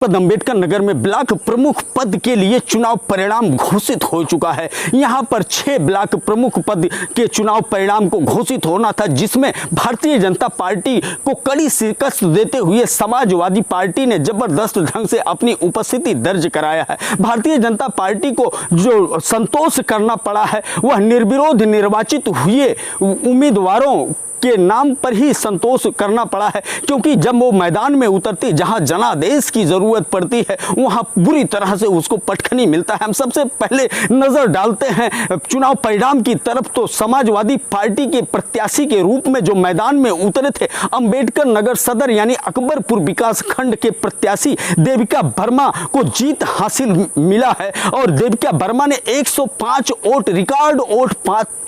अम्बेडकर नगर में ब्लॉक प्रमुख पद के लिए चुनाव परिणाम घोषित हो चुका है। यहां पर 6 ब्लॉक प्रमुख पद के चुनाव परिणाम को घोषित होना था, जिसमें भारतीय जनता पार्टी को कड़ी शिकस्त देते हुए समाजवादी पार्टी ने जबरदस्त ढंग से अपनी उपस्थिति दर्ज कराया है। भारतीय जनता पार्टी को जो संतोष करना पड़ा है वह निर्विरोध निर्वाचित हुए उम्मीदवारों के नाम पर ही संतोष करना पड़ा है, क्योंकि जब वो मैदान में उतरती जहां जनादेश की जरूरत पड़ती है वहां बुरी तरह से उसको पटखनी मिलता है। हम सबसे पहले नजर डालते हैं चुनाव परिणाम की तरफ। तो समाजवादी पार्टी के प्रत्याशी के रूप में जो मैदान में उतरे थे अंबेडकर नगर सदर यानी अकबरपुर विकास खंड के प्रत्याशी देविका वर्मा को जीत हासिल मिला है और देविका वर्मा ने 105 वोट रिकॉर्ड वोट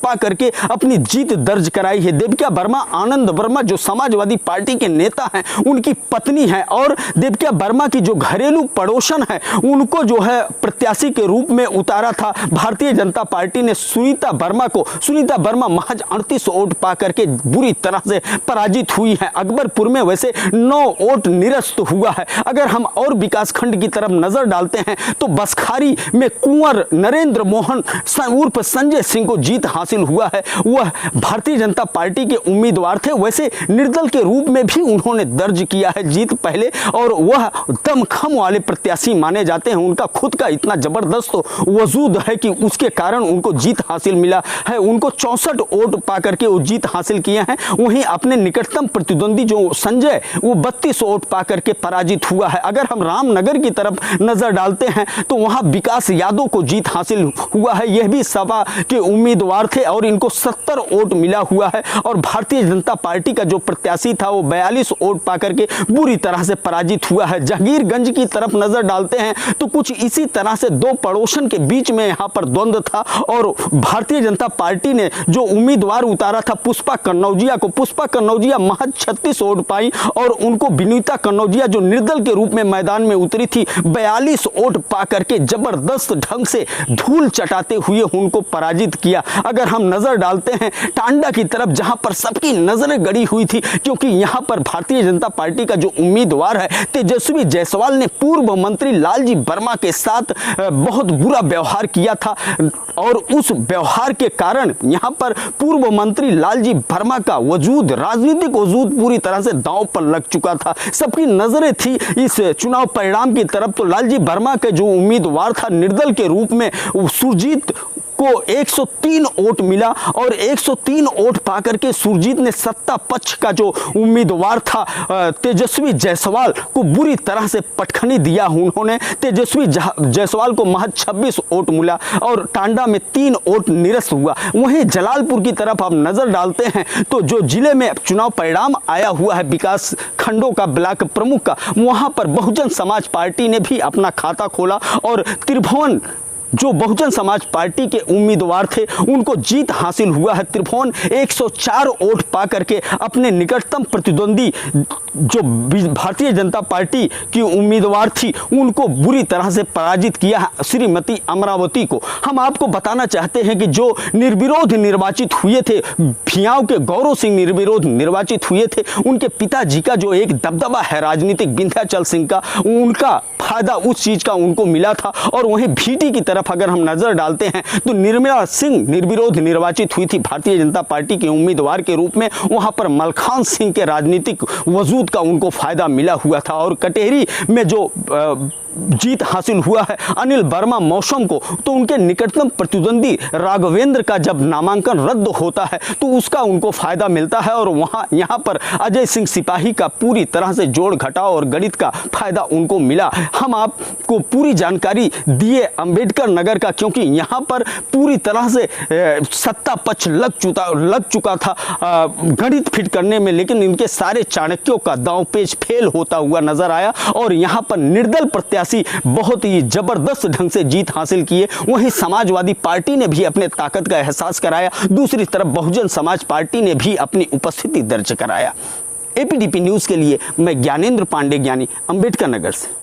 पा करके अपनी जीत दर्ज कराई है। देविका वर्मा आनंद वर्मा जो समाजवादी पार्टी के नेता हैं उनकी पत्नी है और देविका वर्मा की जो घरेलू पड़ोसन है उनको जो है प्रत्याशी के रूप में उतारा था भारतीय जनता पार्टी ने। सुनीता वर्मा महज 38 वोट पा करके बुरी तरह से पराजित हुई है। अकबरपुर में वैसे 9 वोट निरस्त हुआ है। अगर हम और विकास खंड की तरफ नजर डालते हैं तो बसखारी में कुंवर नरेंद्र मोहन उर्फ संजय सिंह को जीत हासिल हुआ है। वह भारतीय जनता पार्टी के उम्मीदवार थे, वैसे निर्दल के रूप में भी उन्होंने दर्ज किया है जीत पहले और वह दमखम वाले प्रत्याशी माने जाते हैं। उनका खुद का इतना जबरदस्त वजूद है कि उसके कारण उनको जीत हासिल मिला है। उनको 64 वोट पा करके वो जीत हासिल किए हैं। वहीं अपने निकटतम प्रतिद्वंदी जो संजय वो 32 वोट पा करके पराजित हुआ है। अगर हम रामनगर की तरफ नजर डालते हैं तो वहां विकास यादव को जीत हासिल हुआ है। यह भी सपा के उम्मीदवार थे और इनको 70 वोट मिला हुआ है और भारतीय जनता पार्टी का जो प्रत्याशी था वो 42 वोट पा करके बुरी तरह से पराजित हुआ है। जहांगीरगंज की तरफ नजर डालते हैं तो कुछ इसी तरह से दो पड़ोसन के बीच में यहां पर द्वंद्व था और भारतीय जनता पार्टी ने जो उम्मीदवार उतारा था पुष्पा कन्नौजिया महज 36 वोट पाई और उनको विनीता कन्नौजिया जो निर्दल के रूप में मैदान में उतरी थी 42 वोट पा करके जबरदस्त ढंग से धूल चटाते हुए उनको पराजित किया। अगर हम नजर डालते हैं टांडा की तरफ जहां पर सबकी नजरें गड़ी हुई थी, क्योंकि यहां पर भारतीय जनता पार्टी का जो उम्मीदवार है तेजस्वी जायसवाल ने पूर्व मंत्री लालजी वर्मा के साथ बहुत बुरा व्यवहार किया था और उस व्यवहार के कारण यहां पर पूर्व मंत्री लालजी वर्मा का वजूद राजनीतिक वजूद पूरी तरह से दांव पर लग चुका था। सबकी नजरें थी इस चुनाव परिणाम की तरफ। तो लालजी वर्मा के जो उम्मीदवार था निर्दल के रूप में सुरजीत को 103 वोट मिला और 103 वोट पाकर के सुरजीत ने सत्ता पक्ष का जो उम्मीदवार था तेजस्वी जायसवाल को बुरी तरह से पटखनी दिया। उन्होंने तेजस्वी जायसवाल को महज 26 वोट मिला और टांडा में 3 वोट निरस्त हुआ। वहीं जलालपुर की तरफ आप नजर डालते हैं तो जो जिले में चुनाव परिणाम आया हुआ है विकास खंडों का ब्लॉक प्रमुख का, वहां पर बहुजन समाज पार्टी ने भी अपना खाता खोला और त्रिभुवन जो बहुजन समाज पार्टी के उम्मीदवार थे उनको जीत हासिल हुआ है। त्रिभुवन 104 वोट पा करके अपने निकटतम प्रतिद्वंदी जो भारतीय जनता पार्टी की उम्मीदवार थी उनको बुरी तरह से पराजित किया है, श्रीमती अमरावती को। हम आपको बताना चाहते हैं कि जो निर्विरोध निर्वाचित हुए थे भियाव के गौरव सिंह निर्विरोध निर्वाचित हुए थे, उनके पिताजी का जो एक दबदबा है राजनीतिक विंध्याचल सिंह का, उनका फायदा उस चीज का उनको मिला था। और वहीं भीटी की तरफ अगर हम नजर डालते हैं तो निर्मला सिंह निर्विरोध निर्वाचित हुई थी भारतीय जनता पार्टी के उम्मीदवार के रूप में। वहां पर मलखान सिंह के राजनीतिक वजूद का उनको फायदा मिला हुआ था और कटेहरी में जो जीत हासिल हुआ है अनिल वर्मा मौसम को, तो उनके निकटतम प्रतिद्वंदी राघवेंद्र का जब नामांकन रद्द होता है तो उसका उनको फायदा मिलता है और यहाँ पर अजय सिंह सिपाही का पूरी तरह से जोड़ घटाव और गणित का फायदा उनको मिला। हम आपको पूरी जानकारी दिए अंबेडकर नगर का, क्योंकि यहाँ पर पूरी तरह से सत्ता पक्ष लग चुका था गणित फिट करने में, लेकिन इनके सारे चाणक्यों का दांव पेच फेल होता हुआ नजर आया और यहाँ पर निर्दल प्रत्याशी बहुत ही जबरदस्त ढंग से जीत हासिल किए। वहीं समाजवादी पार्टी ने भी अपने ताकत का एहसास कराया, दूसरी तरफ बहुजन समाज पार्टी ने भी अपनी उपस्थिति दर्ज कराया। एपीडीपी न्यूज के लिए मैं ज्ञानेंद्र पांडे ज्ञानी अंबेडकर नगर से।